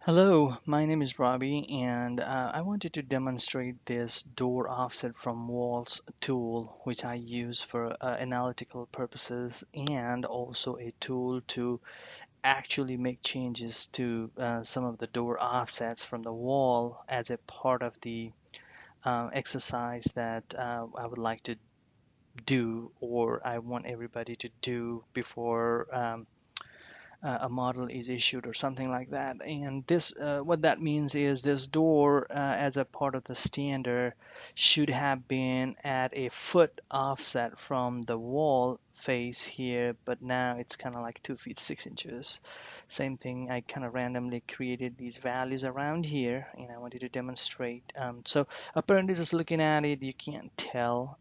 Hello, my name is Robbie, and I wanted to demonstrate this door offset from walls tool, which I use for analytical purposes and also a tool to actually make changes to some of the door offsets from the wall as a part of the exercise that I would like to do, or I want everybody to do before a model is issued or something like that. And this, what that means is this door, as a part of the standard, should have been at a foot offset from the wall face here, but now it's kind of like 2 feet 6 inches. Same thing, I kind of randomly created these values around here, and I wanted to demonstrate. So apparently, just looking at it, you can't tell.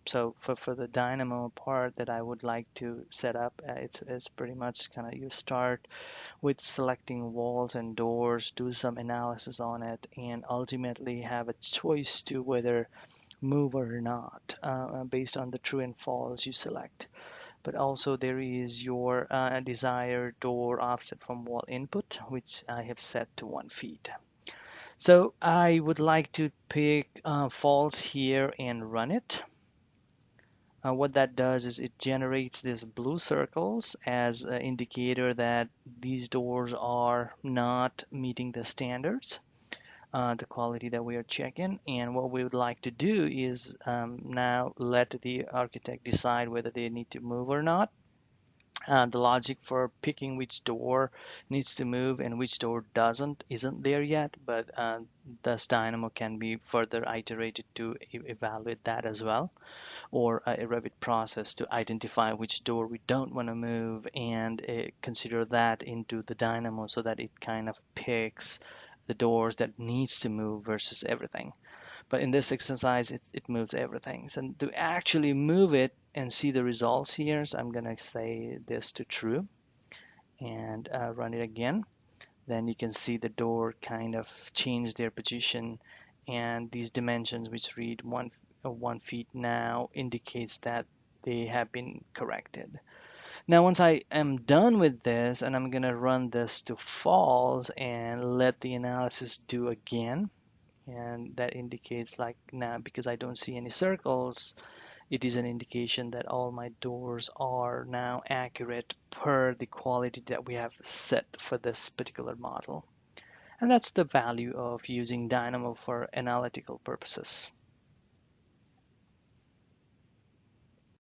So for the Dynamo part that I would like to set up, it's pretty much kind of you start with selecting walls and doors, do some analysis on it, and ultimately have a choice to whether move or not based on the true and false you select. But also there is your desired door offset from wall input, which I have set to 1 feet. So I would like to pick false here and run it. What that does is it generates these blue circles as an indicator that these doors are not meeting the standards, the quality that we are checking. And what we would like to do is now let the architect decide whether they need to move or not. The logic for picking which door needs to move and which door doesn't isn't there yet, but thus Dynamo can be further iterated to evaluate that as well, or a Revit process to identify which door we don't want to move and consider that into the Dynamo so that it kind of picks the doors that needs to move versus everything. But in this exercise, it moves everything. So to actually move it and see the results here, so I'm going to say this to true and run it again. Then you can see the door kind of change their position, and these dimensions which read 1 feet now indicates that they have been corrected. Now once I am done with this, and I'm gonna run this to false and let the analysis do again, and that indicates like now because I don't see any circles, it is an indication that all my doors are now accurate per the quality that we have set for this particular model. And that's the value of using Dynamo for analytical purposes.